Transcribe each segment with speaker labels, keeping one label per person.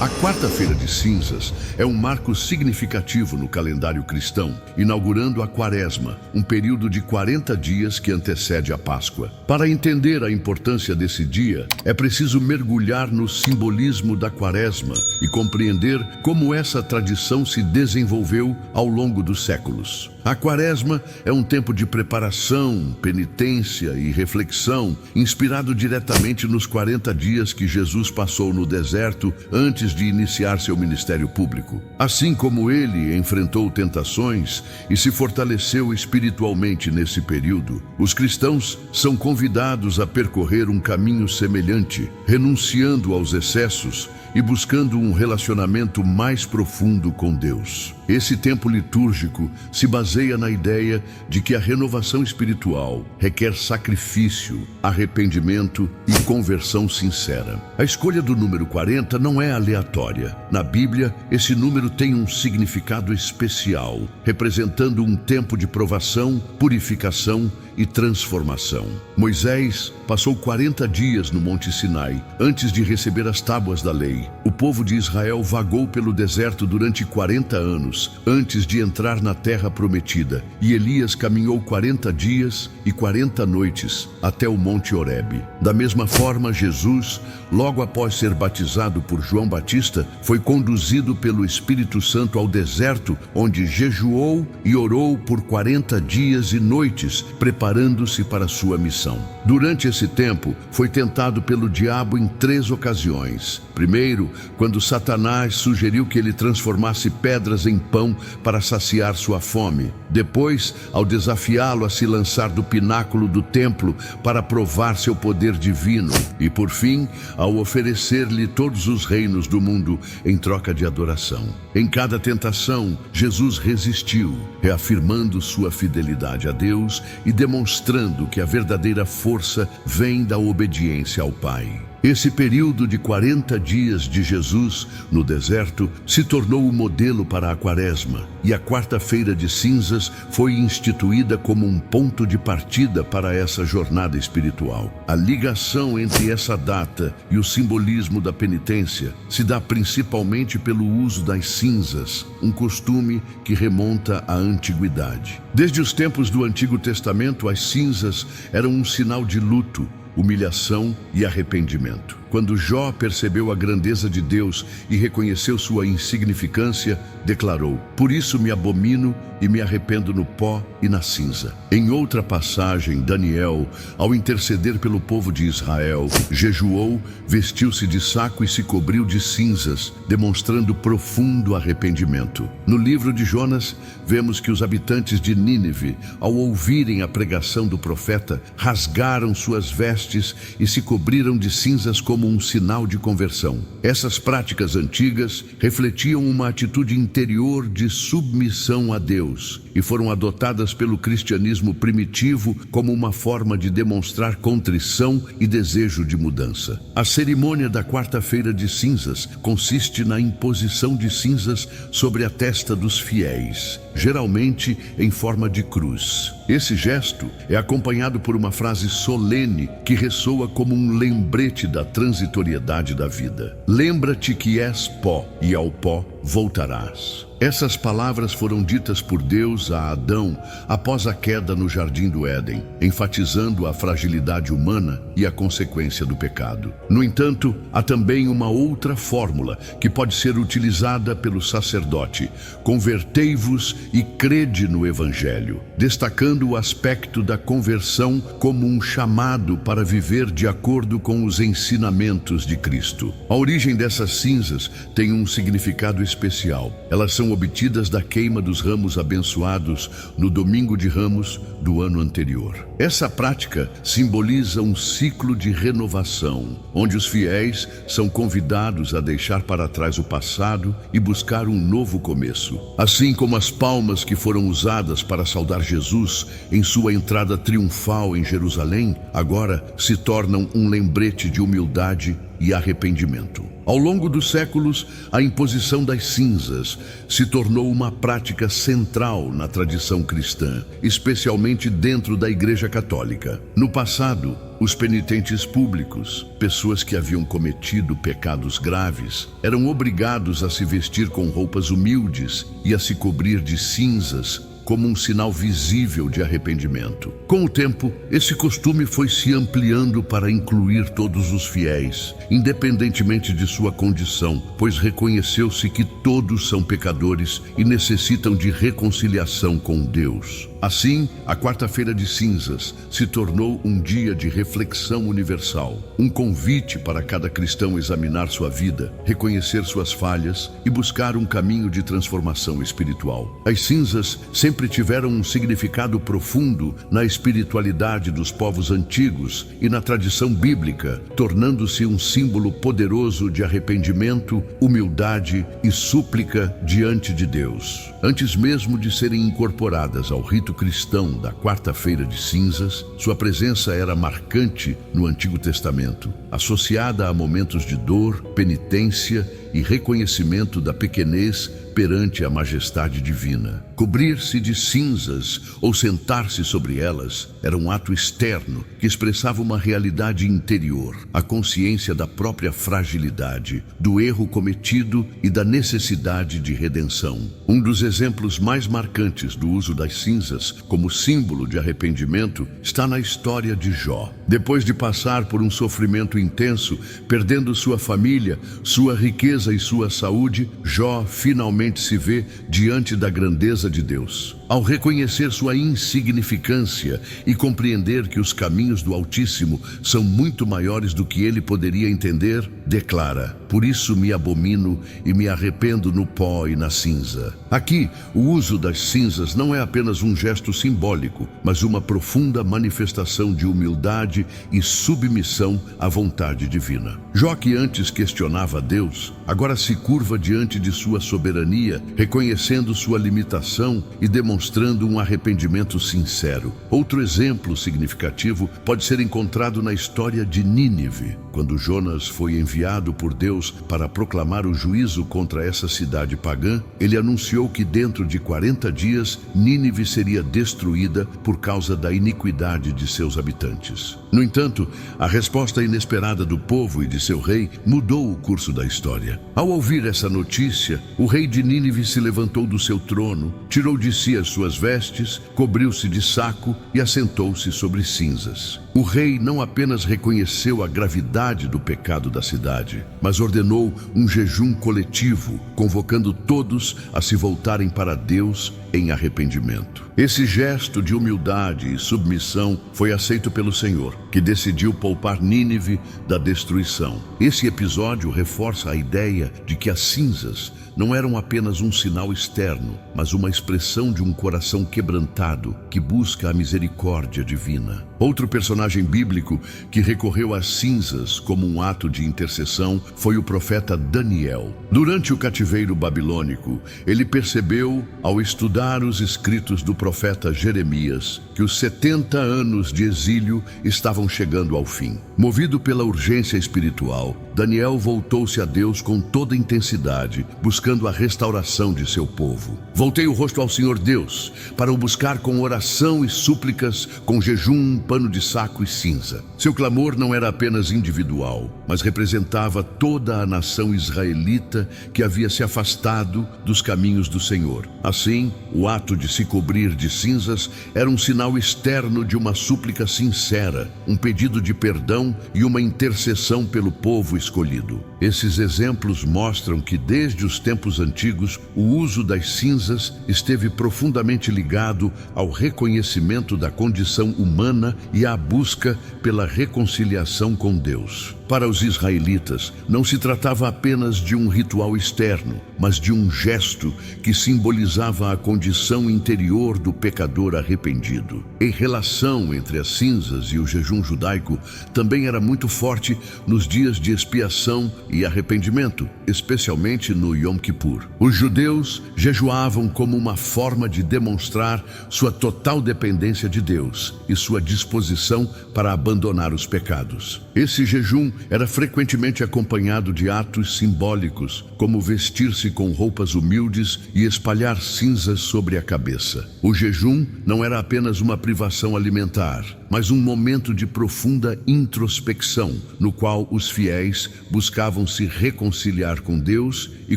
Speaker 1: A quarta-feira de cinzas é um marco significativo no calendário cristão, inaugurando a Quaresma, um período de 40 dias que antecede a Páscoa. Para entender a importância desse dia, é preciso mergulhar no simbolismo da Quaresma e compreender como essa tradição se desenvolveu ao longo dos séculos. A Quaresma é um tempo de preparação, penitência e reflexão, inspirado diretamente nos 40 dias que Jesus passou no deserto antes de iniciar seu ministério público. Assim como ele enfrentou tentações e se fortaleceu espiritualmente nesse período, os cristãos são convidados a percorrer um caminho semelhante, renunciando aos excessos e buscando um relacionamento mais profundo com Deus. Esse tempo litúrgico se baseia na ideia de que a renovação espiritual requer sacrifício, arrependimento e conversão sincera. A escolha do número 40 não é aleatória. Na Bíblia, esse número tem um significado especial, representando um tempo de provação, purificação e transformação. Moisés passou 40 dias no Monte Sinai, antes de receber as tábuas da lei. O povo de Israel vagou pelo deserto durante 40 anos, antes de entrar na terra prometida, e Elias caminhou 40 dias e 40 noites até o Monte Horebe. Da mesma forma, Jesus, logo após ser batizado por João Batista, foi conduzido pelo Espírito Santo ao deserto, onde jejuou e orou por 40 dias e noites, preparando-se para sua missão. Durante esse tempo, foi tentado pelo diabo em 3 ocasiões. Primeiro, quando Satanás sugeriu que ele transformasse pedras em pão para saciar sua fome. Depois, ao desafiá-lo a se lançar do pináculo do templo para provar seu poder divino. E por fim, ao oferecer-lhe todos os reinos do mundo em troca de adoração. Em cada tentação, Jesus resistiu, reafirmando sua fidelidade a Deus e demonstrando que a verdadeira força vem da obediência ao Pai. Esse período de 40 dias de Jesus no deserto se tornou o modelo para a Quaresma, e a quarta-feira de cinzas foi instituída como um ponto de partida para essa jornada espiritual. A ligação entre essa data e o simbolismo da penitência se dá principalmente pelo uso das cinzas, um costume que remonta à antiguidade. Desde os tempos do Antigo Testamento, as cinzas eram um sinal de luto, humilhação e arrependimento. Quando Jó percebeu a grandeza de Deus e reconheceu sua insignificância, declarou: "Por isso me abomino e me arrependo no pó e na cinza." Em outra passagem, Daniel, ao interceder pelo povo de Israel, jejuou, vestiu-se de saco e se cobriu de cinzas, demonstrando profundo arrependimento. No livro de Jonas, vemos que os habitantes de Nínive, ao ouvirem a pregação do profeta, rasgaram suas vestes e se cobriram de cinzas como um sinal de conversão. Essas práticas antigas refletiam uma atitude interior de submissão a Deus e foram adotadas pelo cristianismo primitivo como uma forma de demonstrar contrição e desejo de mudança. A cerimônia da quarta-feira de cinzas consiste na imposição de cinzas sobre a testa dos fiéis, geralmente em forma de cruz. Esse gesto é acompanhado por uma frase solene que ressoa como um lembrete da transitoriedade da vida. Lembra-te que és pó, e ao pó voltarás. Essas palavras foram ditas por Deus a Adão após a queda no Jardim do Éden, enfatizando a fragilidade humana e a consequência do pecado. No entanto, há também uma outra fórmula que pode ser utilizada pelo sacerdote: convertei-vos e crede no Evangelho, destacando o aspecto da conversão como um chamado para viver de acordo com os ensinamentos de Cristo. A origem dessas cinzas tem um significado especial. Elas são obtidas da queima dos ramos abençoados no Domingo de Ramos do ano anterior. Essa prática simboliza um ciclo de renovação, onde os fiéis são convidados a deixar para trás o passado e buscar um novo começo. Assim como as palmas que foram usadas para saudar Jesus em sua entrada triunfal em Jerusalém, agora se tornam um lembrete de humildade e arrependimento. Ao longo dos séculos, a imposição das cinzas se tornou uma prática central na tradição cristã, especialmente dentro da Igreja Católica. No passado, os penitentes públicos, pessoas que haviam cometido pecados graves, eram obrigados a se vestir com roupas humildes e a se cobrir de cinzas como um sinal visível de arrependimento. Com o tempo, esse costume foi se ampliando para incluir todos os fiéis, independentemente de sua condição, pois reconheceu-se que todos são pecadores e necessitam de reconciliação com Deus. Assim, a Quarta-feira de Cinzas se tornou um dia de reflexão universal, um convite para cada cristão examinar sua vida, reconhecer suas falhas e buscar um caminho de transformação espiritual. As cinzas sempre tiveram um significado profundo na espiritualidade dos povos antigos e na tradição bíblica, tornando-se um símbolo poderoso de arrependimento, humildade e súplica diante de Deus. Antes mesmo de serem incorporadas ao rito cristão da Quarta-feira de Cinzas, sua presença era marcante no Antigo Testamento, associada a momentos de dor, penitência e reconhecimento da pequenez perante a majestade divina. Cobrir-se de cinzas ou sentar-se sobre elas era um ato externo que expressava uma realidade interior, a consciência da própria fragilidade, do erro cometido e da necessidade de redenção. Um dos exemplos mais marcantes do uso das cinzas como símbolo de arrependimento está na história de Jó. Depois de passar por um sofrimento intenso, perdendo sua família, sua riqueza e sua saúde, Jó finalmente se vê diante da grandeza de Deus. Ao reconhecer sua insignificância e compreender que os caminhos do Altíssimo são muito maiores do que ele poderia entender, declara: "Por isso me abomino e me arrependo no pó e na cinza." Aqui, o uso das cinzas não é apenas um gesto simbólico, mas uma profunda manifestação de humildade e submissão à vontade divina. Jó, que antes questionava Deus, agora se curva diante de sua soberania, reconhecendo sua limitação e demonstrando um arrependimento sincero. Outro exemplo significativo pode ser encontrado na história de Nínive. Quando Jonas foi enviado por Deus para proclamar o juízo contra essa cidade pagã, ele anunciou que dentro de 40 dias Nínive seria destruída por causa da iniquidade de seus habitantes. No entanto, a resposta inesperada do povo e de seu rei mudou o curso da história. Ao ouvir essa notícia, o rei de Nínive se levantou do seu trono, tirou de si as suas vestes, cobriu-se de saco e assentou-se sobre cinzas. O rei não apenas reconheceu a gravidade do pecado da cidade, mas ordenou um jejum coletivo, convocando todos a se voltarem para Deus em arrependimento. Esse gesto de humildade e submissão foi aceito pelo Senhor, que decidiu poupar Nínive da destruição. Esse episódio reforça a ideia de que as cinzas não eram apenas um sinal externo, mas uma expressão de um coração quebrantado que busca a misericórdia divina. Outro personagem bíblico que recorreu às cinzas como um ato de intercessão foi o profeta Daniel. Durante o cativeiro babilônico, ele percebeu, ao estudar os escritos do profeta Jeremias, que os 70 anos de exílio estavam chegando ao fim. Movido pela urgência espiritual, Daniel voltou-se a Deus com toda intensidade, buscando a restauração de seu povo. "Voltei o rosto ao Senhor Deus, para o buscar com oração e súplicas, com jejum, pano de saco e cinza." Seu clamor não era apenas individual, mas representava toda a nação israelita que havia se afastado dos caminhos do Senhor. Assim, o ato de se cobrir de cinzas era um sinal externo de uma súplica sincera, um pedido de perdão e uma intercessão pelo povo escolhido. Esses exemplos mostram que desde os tempos antigos, o uso das cinzas esteve profundamente ligado ao reconhecimento da condição humana e à busca pela reconciliação com Deus. Para os israelitas, não se tratava apenas de um ritual externo, mas de um gesto que simbolizava a condição interior do pecador arrependido. A relação entre as cinzas e o jejum judaico também era muito forte nos dias de expiação e arrependimento, especialmente no Yom Kippur. Os judeus jejuavam como uma forma de demonstrar sua total dependência de Deus e sua disposição para abandonar os pecados. Esse jejum era frequentemente acompanhado de atos simbólicos, como vestir-se com roupas humildes e espalhar cinzas sobre a cabeça. O jejum não era apenas uma privação alimentar, mas um momento de profunda introspecção, no qual os fiéis buscavam se reconciliar com Deus e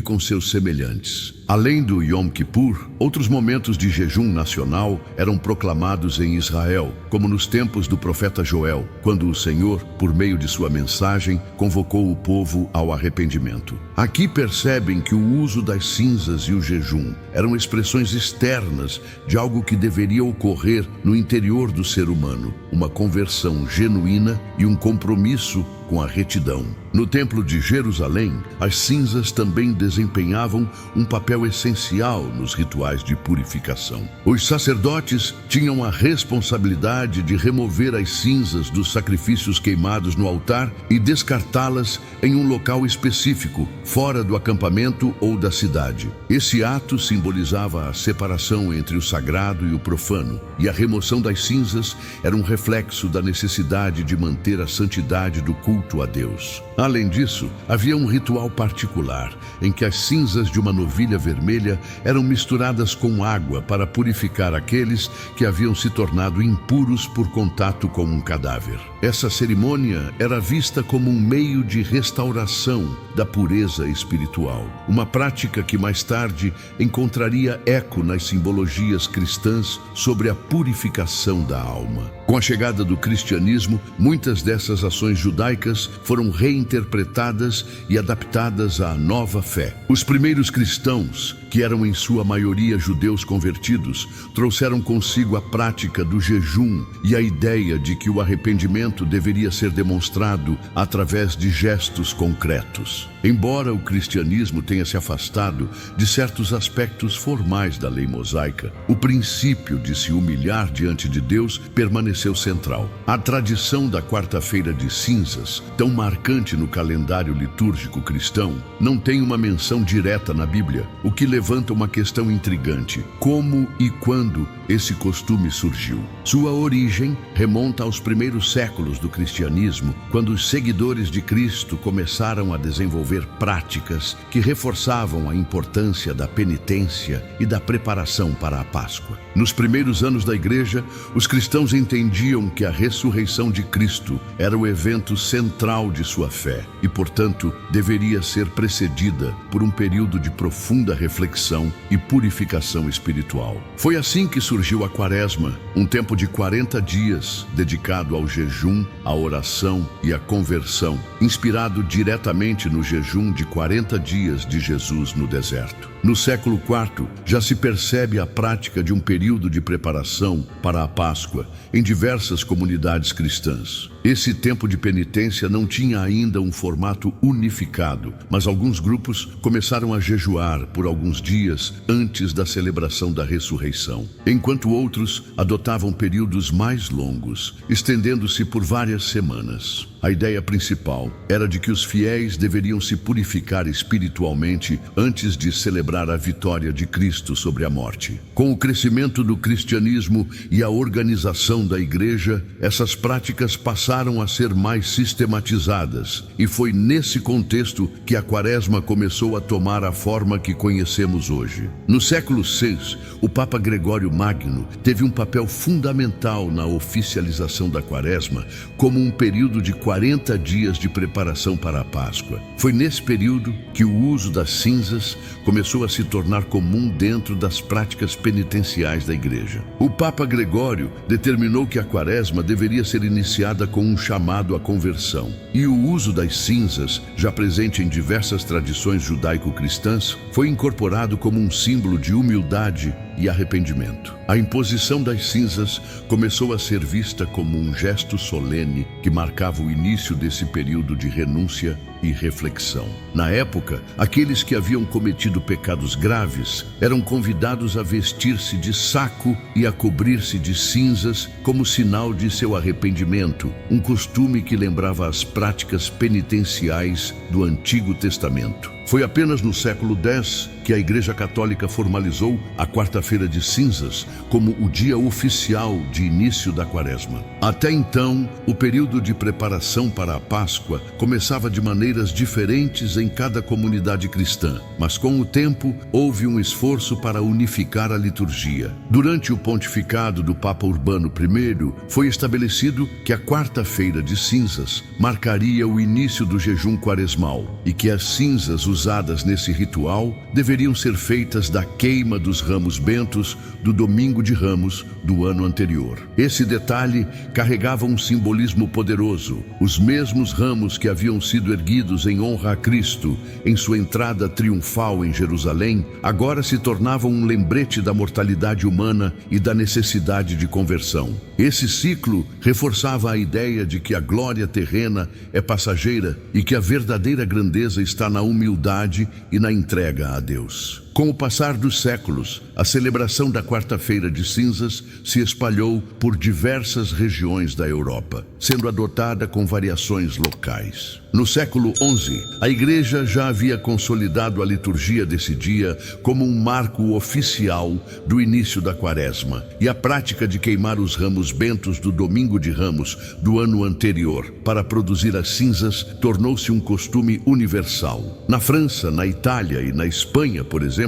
Speaker 1: com seus semelhantes. Além do Yom Kippur, outros momentos de jejum nacional eram proclamados em Israel, como nos tempos do profeta Joel, quando o Senhor, por meio de sua mensagem, convocou o povo ao arrependimento. Aqui percebem que o uso das cinzas e o jejum eram expressões externas de algo que deveria ocorrer no interior do ser humano, uma conversão genuína e um compromisso com a retidão. No Templo de Jerusalém, as cinzas também desempenhavam um papel essencial nos rituais de purificação. Os sacerdotes tinham a responsabilidade de remover as cinzas dos sacrifícios queimados no altar e descartá-las em um local específico, fora do acampamento ou da cidade. Esse ato simbolizava a separação entre o sagrado e o profano, e a remoção das cinzas era um reflexo da necessidade de manter a santidade do culto a Deus. Além disso, havia um ritual particular em que as cinzas de uma novilha vermelha eram misturadas com água para purificar aqueles que haviam se tornado impuros por contato com um cadáver. Essa cerimônia era vista como um meio de restauração da pureza espiritual, uma prática que mais tarde encontraria eco nas simbologias cristãs sobre a purificação da alma. Com a chegada do cristianismo, muitas dessas ações judaicas foram reinterpretadas e adaptadas à nova fé. Os primeiros cristãos, que eram em sua maioria judeus convertidos, trouxeram consigo a prática do jejum e a ideia de que o arrependimento deveria ser demonstrado através de gestos concretos. Embora o cristianismo tenha se afastado de certos aspectos formais da lei mosaica, o princípio de se humilhar diante de Deus permaneceu central. A tradição da quarta-feira de cinzas, tão marcante no calendário litúrgico cristão, não tem uma menção direta na Bíblia, o que levanta uma questão intrigante: como e quando esse costume surgiu? Sua origem remonta aos primeiros séculos do cristianismo, quando os seguidores de Cristo começaram a desenvolver práticas que reforçavam a importância da penitência e da preparação para a Páscoa. Nos primeiros anos da Igreja, os cristãos entendiam que a ressurreição de Cristo era o evento central de sua fé e, portanto, deveria ser precedida por um período de profunda reflexão e purificação espiritual. Foi assim que surgiu a Quaresma, um tempo de 40 dias dedicado ao jejum, à oração e à conversão, inspirado diretamente no jejum de 40 dias de Jesus no deserto. No século IV, já se percebe a prática de um período de preparação para a Páscoa em diversas comunidades cristãs. Esse tempo de penitência não tinha ainda um formato unificado, mas alguns grupos começaram a jejuar por alguns dias antes da celebração da ressurreição, enquanto outros adotavam períodos mais longos, estendendo-se por várias semanas. A ideia principal era de que os fiéis deveriam se purificar espiritualmente antes de celebrar a vitória de Cristo sobre a morte. Com o crescimento do cristianismo e a organização da igreja, essas práticas passaram a ser mais sistematizadas, e foi nesse contexto que a Quaresma começou a tomar a forma que conhecemos hoje. No século VI, o Papa Gregório Magno teve um papel fundamental na oficialização da Quaresma como um período de 40 dias de preparação para a Páscoa. Foi nesse período que o uso das cinzas começou a se tornar comum dentro das práticas penitenciais da igreja. O Papa Gregório determinou que a Quaresma deveria ser iniciada com um chamado à conversão, e o uso das cinzas, já presente em diversas tradições judaico-cristãs, foi incorporado como um símbolo de humildade e arrependimento. A imposição das cinzas começou a ser vista como um gesto solene que marcava o início desse período de renúncia e reflexão. Na época, aqueles que haviam cometido pecados graves eram convidados a vestir-se de saco e a cobrir-se de cinzas como sinal de seu arrependimento, um costume que lembrava as práticas penitenciais do Antigo Testamento. Foi apenas no século X que a Igreja Católica formalizou a Quarta-feira de Cinzas como o dia oficial de início da Quaresma. Até então, o período de preparação para a Páscoa começava de maneiras diferentes em cada comunidade cristã, mas com o tempo houve um esforço para unificar a liturgia. Durante o pontificado do Papa Urbano I, foi estabelecido que a Quarta-feira de Cinzas marcaria o início do jejum quaresmal e que as cinzas usadas nesse ritual deveriam ser feitas da queima dos ramos bentos do Domingo de Ramos do ano anterior. Esse detalhe carregava um simbolismo poderoso. Os mesmos ramos que haviam sido erguidos em honra a Cristo em sua entrada triunfal em Jerusalém, agora se tornavam um lembrete da mortalidade humana e da necessidade de conversão. Esse ciclo reforçava a ideia de que a glória terrena é passageira e que a verdadeira grandeza está na humildade e na entrega a Deus. Com o passar dos séculos, a celebração da Quarta-feira de Cinzas se espalhou por diversas regiões da Europa, sendo adotada com variações locais. No século XI, a Igreja já havia consolidado a liturgia desse dia como um marco oficial do início da Quaresma, e a prática de queimar os ramos bentos do Domingo de Ramos do ano anterior para produzir as cinzas tornou-se um costume universal. Na França, na Itália e na Espanha, por exemplo,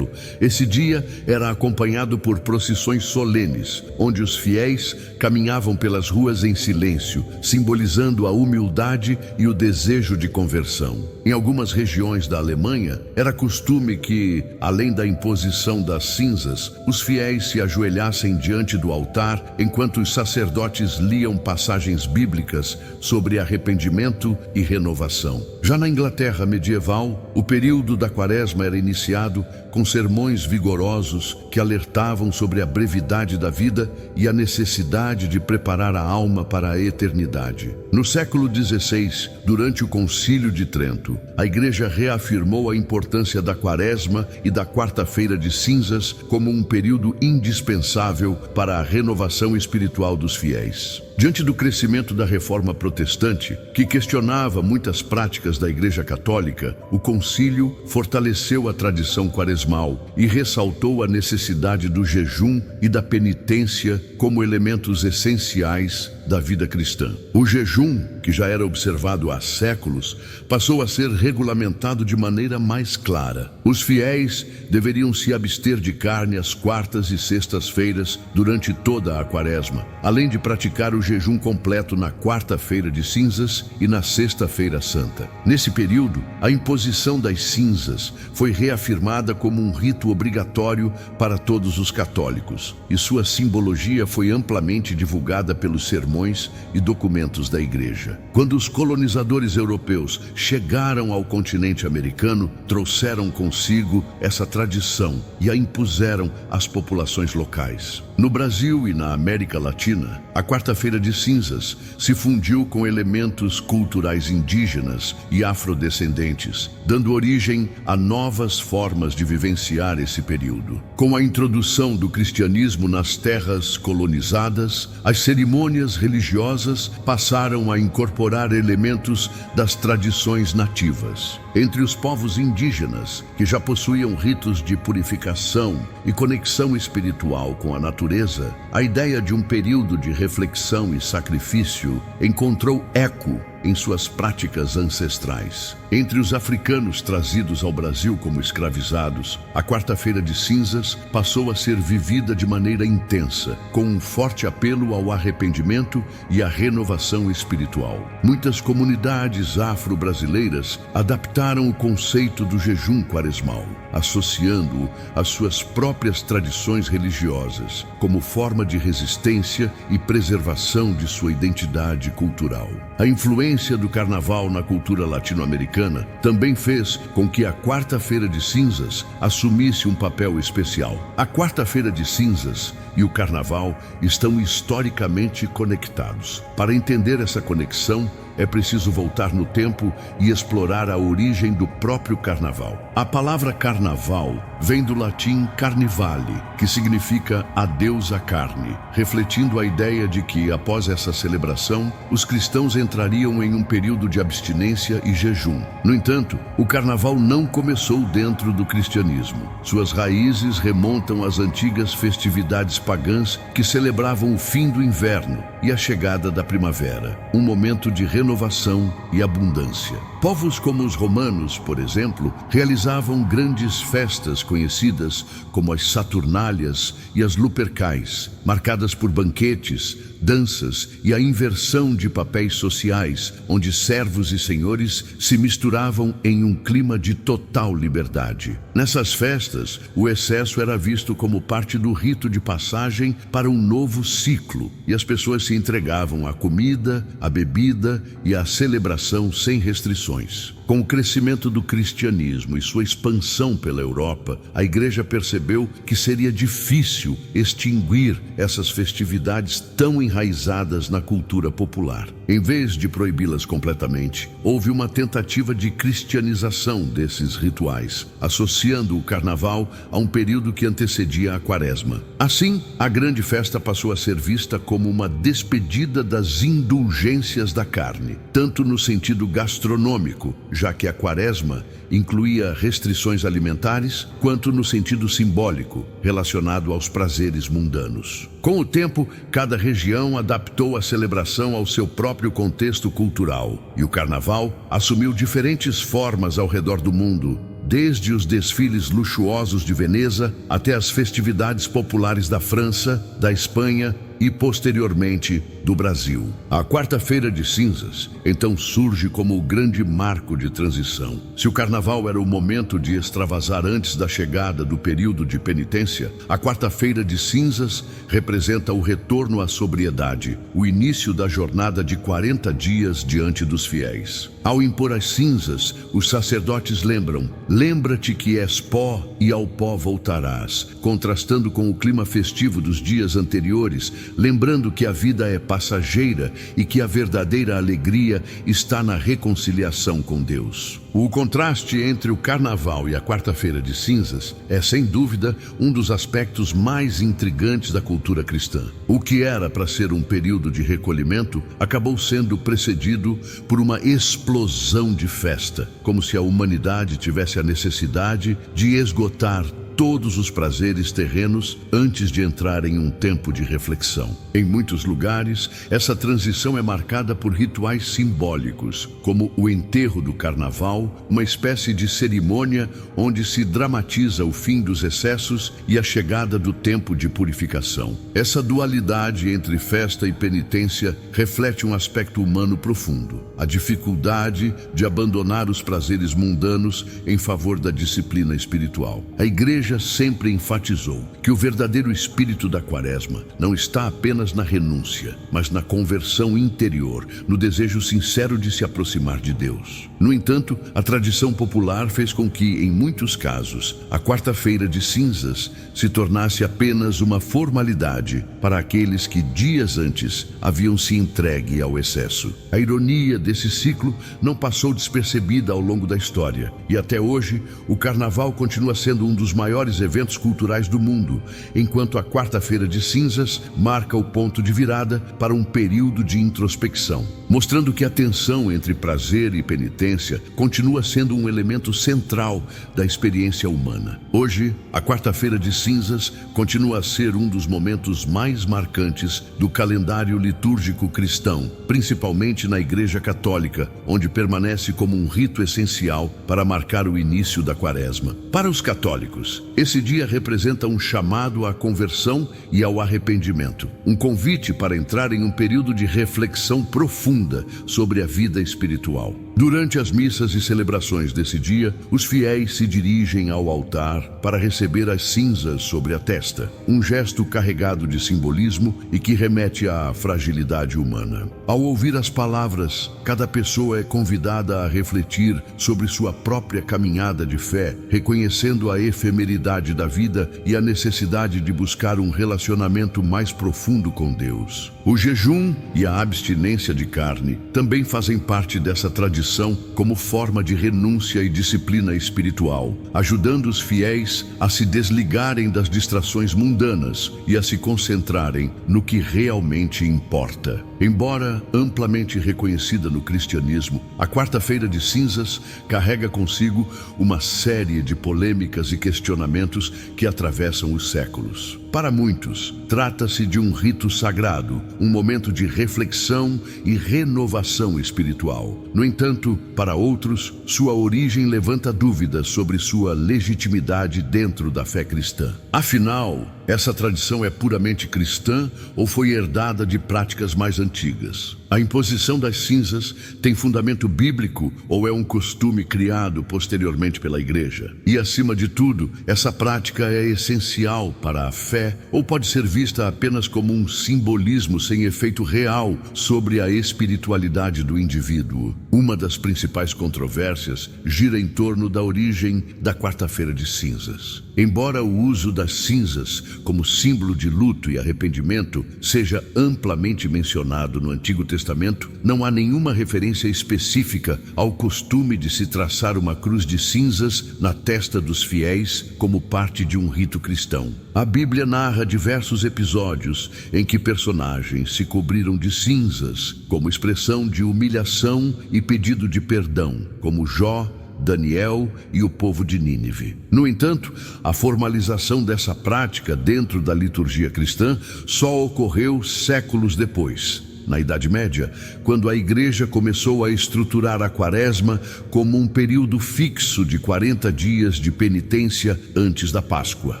Speaker 1: esse dia era acompanhado por procissões solenes, onde os fiéis caminhavam pelas ruas em silêncio, simbolizando a humildade e o desejo de conversão. Em algumas regiões da Alemanha, era costume que, além da imposição das cinzas, os fiéis se ajoelhassem diante do altar enquanto os sacerdotes liam passagens bíblicas sobre arrependimento e renovação. Já na Inglaterra medieval, o período da Quaresma era iniciado com sermões vigorosos que alertavam sobre a brevidade da vida e a necessidade de preparar a alma para a eternidade. No século XVI, durante o Concílio de Trento, a Igreja reafirmou a importância da Quaresma e da Quarta-feira de Cinzas como um período indispensável para a renovação espiritual dos fiéis. Diante do crescimento da Reforma Protestante, que questionava muitas práticas da Igreja Católica, o concílio fortaleceu a tradição quaresmal e ressaltou a necessidade do jejum e da penitência como elementos essenciais da vida cristã. O jejum, que já era observado há séculos, passou a ser regulamentado de maneira mais clara. Os fiéis deveriam se abster de carne às quartas e sextas-feiras durante toda a Quaresma, além de praticar o jejum completo na Quarta-feira de Cinzas e na Sexta-feira Santa. Nesse período, a imposição das cinzas foi reafirmada como um rito obrigatório para todos os católicos, e sua simbologia foi amplamente divulgada pelos sermões e documentos da Igreja. Quando os colonizadores europeus chegaram ao continente americano, trouxeram consigo essa tradição e a impuseram às populações locais. No Brasil e na América Latina, a Quarta-feira de Cinzas se fundiu com elementos culturais indígenas e afrodescendentes, dando origem a novas formas de vivenciar esse período. Com a introdução do cristianismo nas terras colonizadas, as cerimônias religiosas passaram a incorporar elementos das tradições nativas. Entre os povos indígenas, que já possuíam ritos de purificação e conexão espiritual com a natureza, a ideia de um período de reflexão e sacrifício encontrou eco em suas práticas ancestrais. Entre os africanos trazidos ao Brasil como escravizados, a Quarta-feira de Cinzas passou a ser vivida de maneira intensa, com um forte apelo ao arrependimento e à renovação espiritual. Muitas comunidades afro-brasileiras adaptaram o conceito do jejum quaresmal, associando-o às suas próprias tradições religiosas, como forma de resistência e preservação de sua identidade cultural. A influência do carnaval na cultura latino-americana também fez com que a Quarta-feira de Cinzas assumisse um papel especial. A Quarta-feira de Cinzas e o carnaval estão historicamente conectados. Para entender essa conexão, é preciso voltar no tempo e explorar a origem do próprio carnaval. A palavra carnaval vem do latim carnivale, que significa adeus à carne, refletindo a ideia de que, após essa celebração, os cristãos entrariam em um período de abstinência e jejum. No entanto, o carnaval não começou dentro do cristianismo. Suas raízes remontam às antigas festividades pagãs que celebravam o fim do inverno e a chegada da primavera, um momento de renovação e abundância. Povos como os romanos, por exemplo, realizavam grandes festas conhecidas como as Saturnálias e as Lupercais, marcadas por banquetes, danças e a inversão de papéis sociais, onde servos e senhores se misturavam em um clima de total liberdade. Nessas festas, o excesso era visto como parte do rito de passagem para um novo ciclo, e as pessoas se entregavam à comida, à bebida e à celebração sem restrições. Com o crescimento do cristianismo e sua expansão pela Europa, a Igreja percebeu que seria difícil extinguir essas festividades tão enraizadas na cultura popular. Em vez de proibi-las completamente, houve uma tentativa de cristianização desses rituais, associando o carnaval a um período que antecedia a Quaresma. Assim, a grande festa passou a ser vista como uma despedida das indulgências da carne, tanto no sentido gastronômico, já que a Quaresma incluía restrições alimentares, quanto no sentido simbólico, relacionado aos prazeres mundanos. Com o tempo, cada região adaptou a celebração ao seu próprio contexto cultural, e o carnaval assumiu diferentes formas ao redor do mundo, desde os desfiles luxuosos de Veneza até as festividades populares da França, da Espanha e, posteriormente, do Brasil. A Quarta-feira de Cinzas, então, surge como o grande marco de transição. Se o carnaval era o momento de extravasar antes da chegada do período de penitência, a Quarta-feira de Cinzas representa o retorno à sobriedade, o início da jornada de 40 dias diante dos fiéis. Ao impor as cinzas, os sacerdotes lembram: lembra-te que és pó e ao pó voltarás, contrastando com o clima festivo dos dias anteriores, lembrando que a vida é passageira e que a verdadeira alegria está na reconciliação com Deus. O contraste entre o carnaval e a Quarta-feira de Cinzas é, sem dúvida, um dos aspectos mais intrigantes da cultura cristã. O que era para ser um período de recolhimento acabou sendo precedido por uma explosão de festa, como se a humanidade tivesse a necessidade de esgotar todos os prazeres terrenos antes de entrar em um tempo de reflexão. Em muitos lugares, essa transição é marcada por rituais simbólicos, como o enterro do carnaval, uma espécie de cerimônia onde se dramatiza o fim dos excessos e a chegada do tempo de purificação. Essa dualidade entre festa e penitência reflete um aspecto humano profundo: a dificuldade de abandonar os prazeres mundanos em favor da disciplina espiritual. A Igreja sempre enfatizou que o verdadeiro espírito da Quaresma não está apenas na renúncia, mas na conversão interior, no desejo sincero de se aproximar de Deus. No entanto, a tradição popular fez com que, em muitos casos, a Quarta-feira de Cinzas se tornasse apenas uma formalidade para aqueles que dias antes haviam se entregue ao excesso. A ironia desse ciclo não passou despercebida ao longo da história, e até hoje o carnaval continua sendo um dos maiores eventos culturais do mundo, enquanto a Quarta-feira de Cinzas marca o ponto de virada para um período de introspecção, mostrando que a tensão entre prazer e penitência continua sendo um elemento central da experiência humana. Hoje, a Quarta-feira de Cinzas continua a ser um dos momentos mais marcantes do calendário litúrgico cristão, principalmente na Igreja Católica, onde permanece como um rito essencial para marcar o início da Quaresma. Para os católicos, esse dia representa um chamado à conversão e ao arrependimento, um convite para entrar em um período de reflexão profunda sobre a vida espiritual. Durante as missas e celebrações desse dia, os fiéis se dirigem ao altar para receber as cinzas sobre a testa, um gesto carregado de simbolismo e que remete à fragilidade humana. Ao ouvir as palavras, cada pessoa é convidada a refletir sobre sua própria caminhada de fé, reconhecendo a efemeridade da vida e a necessidade de buscar um relacionamento mais profundo com Deus. O jejum e a abstinência de carne também fazem parte dessa tradição como forma de renúncia e disciplina espiritual, ajudando os fiéis a se desligarem das distrações mundanas e a se concentrarem no que realmente importa. Embora amplamente reconhecida no cristianismo, a Quarta-feira de Cinzas carrega consigo uma série de polêmicas e questionamentos que atravessam os séculos. Para muitos, trata-se de um rito sagrado, um momento de reflexão e renovação espiritual. No entanto, para outros, sua origem levanta dúvidas sobre sua legitimidade dentro da fé cristã. Afinal, essa tradição é puramente cristã ou foi herdada de práticas mais antigas? A imposição das cinzas tem fundamento bíblico ou é um costume criado posteriormente pela igreja? E, acima de tudo, essa prática é essencial para a fé ou pode ser vista apenas como um simbolismo sem efeito real sobre a espiritualidade do indivíduo? Uma das principais controvérsias gira em torno da origem da Quarta-feira de Cinzas. Embora o uso das cinzas como símbolo de luto e arrependimento seja amplamente mencionado no Antigo Testamento, não há nenhuma referência específica ao costume de se traçar uma cruz de cinzas na testa dos fiéis como parte de um rito cristão. A Bíblia narra diversos episódios em que personagens se cobriram de cinzas como expressão de humilhação e pedido de perdão, como Jó, Daniel e o povo de Nínive. No entanto, a formalização dessa prática dentro da liturgia cristã só ocorreu séculos depois. Na Idade Média, quando a Igreja começou a estruturar a Quaresma como um período fixo de 40 dias de penitência antes da Páscoa.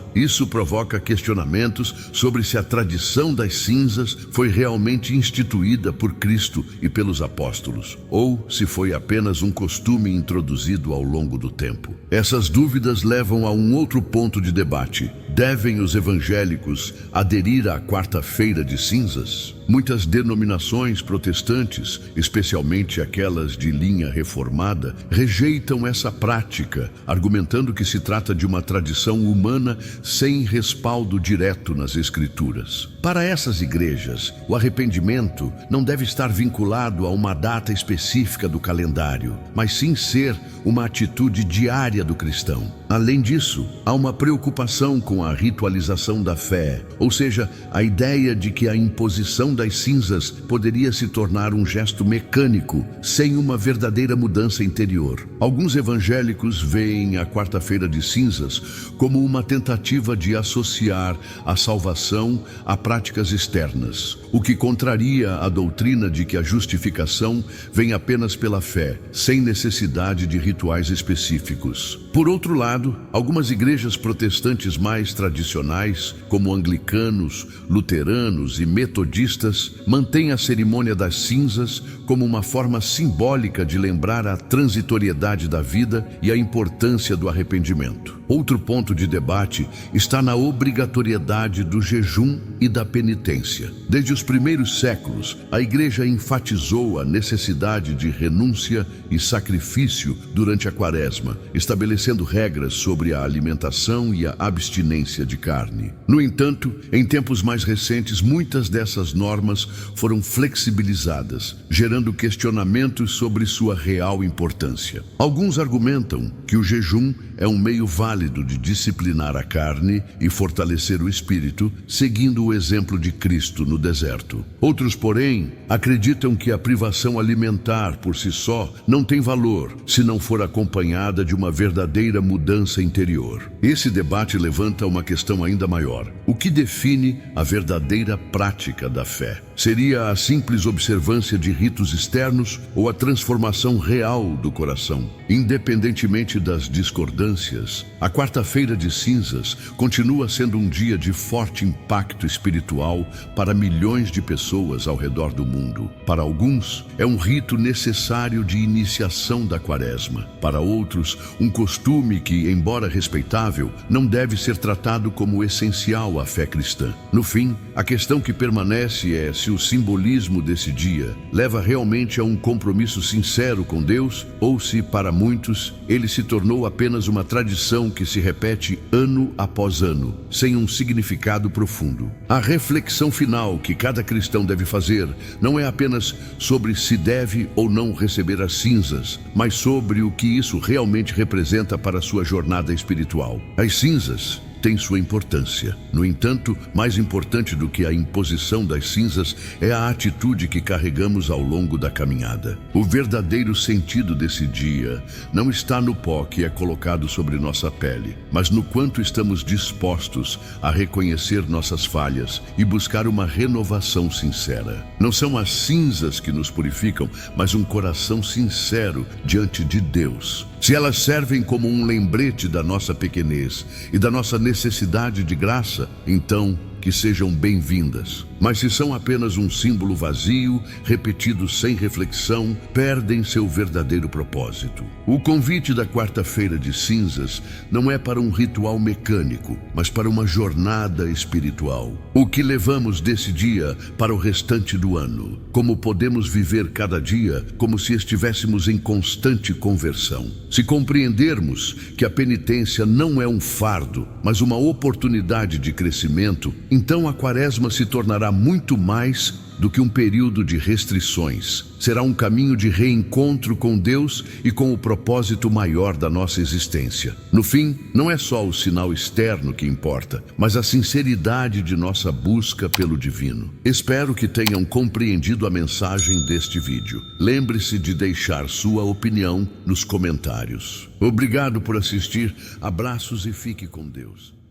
Speaker 1: Isso provoca questionamentos sobre se a tradição das cinzas foi realmente instituída por Cristo e pelos apóstolos, ou se foi apenas um costume introduzido ao longo do tempo. Essas dúvidas levam a um outro ponto de debate. Devem os evangélicos aderir à Quarta-feira de Cinzas? Muitas denominações protestantes, especialmente aquelas de linha reformada, rejeitam essa prática, argumentando que se trata de uma tradição humana sem respaldo direto nas Escrituras. Para essas igrejas, o arrependimento não deve estar vinculado a uma data específica do calendário, mas sim ser uma atitude diária do cristão. Além disso, há uma preocupação com a ritualização da fé, ou seja, a ideia de que a imposição das cinzas poderia se tornar um gesto mecânico, sem uma verdadeira mudança interior. Alguns evangélicos veem a Quarta-feira de Cinzas como uma tentativa de associar a salvação a práticas externas, o que contraria a doutrina de que a justificação vem apenas pela fé, sem necessidade de rituais específicos. Por outro lado, algumas igrejas protestantes mais tradicionais, como anglicanos, luteranos e metodistas, mantêm a cerimônia das cinzas como uma forma simbólica de lembrar a transitoriedade da vida e a importância do arrependimento. Outro ponto de debate está na obrigatoriedade do jejum e da penitência. Desde os primeiros séculos, a Igreja enfatizou a necessidade de renúncia e sacrifício durante a Quaresma, estabelecendo regras sobre a alimentação e a abstinência de carne. No entanto, em tempos mais recentes, muitas dessas normas foram flexibilizadas, gerando questionamentos sobre sua real importância. Alguns argumentam que o jejum é um meio válido de disciplinar a carne e fortalecer o espírito, seguindo o exemplo de Cristo no deserto. Outros, porém, acreditam que a privação alimentar por si só não tem valor se não for acompanhada de uma verdadeira mudança interior. Esse debate levanta uma questão ainda maior. O que define a verdadeira prática da fé? Seria a simples observância de ritos externos ou a transformação real do coração? Independentemente das discordâncias, a Quarta-feira de Cinzas continua sendo um dia de forte impacto espiritual para milhões de pessoas ao redor do mundo. Para alguns, é um rito necessário de iniciação da Quaresma. Para outros, um costume que, embora respeitável, não deve ser tratado como essencial à fé cristã. No fim, a questão que permanece é se o simbolismo desse dia leva realmente a um compromisso sincero com Deus ou se, para muitos, ele se tornou apenas uma tradição que se repete ano após ano, sem um significado profundo. A reflexão final que cada cristão deve fazer não é apenas sobre se deve ou não receber as cinzas, mas sobre o que isso realmente representa para a sua jornada espiritual. As cinzas tem sua importância. No entanto, mais importante do que a imposição das cinzas é a atitude que carregamos ao longo da caminhada. O verdadeiro sentido desse dia não está no pó que é colocado sobre nossa pele, mas no quanto estamos dispostos a reconhecer nossas falhas e buscar uma renovação sincera. Não são as cinzas que nos purificam, mas um coração sincero diante de Deus. Se elas servem como um lembrete da nossa pequenez e da nossa necessidade de graça, então que sejam bem-vindas. Mas se são apenas um símbolo vazio, repetido sem reflexão, perdem seu verdadeiro propósito. O convite da quarta-feira de cinzas não é para um ritual mecânico, mas para uma jornada espiritual. O que levamos desse dia para o restante do ano? Como podemos viver cada dia como se estivéssemos em constante conversão? Se compreendermos que a penitência não é um fardo, mas uma oportunidade de crescimento, então a quaresma se tornará muito mais do que um período de restrições. Será um caminho de reencontro com Deus e com o propósito maior da nossa existência. No fim, não é só o sinal externo que importa, mas a sinceridade de nossa busca pelo divino. Espero que tenham compreendido a mensagem deste vídeo. Lembre-se de deixar sua opinião nos comentários. Obrigado por assistir, abraços e fique com Deus.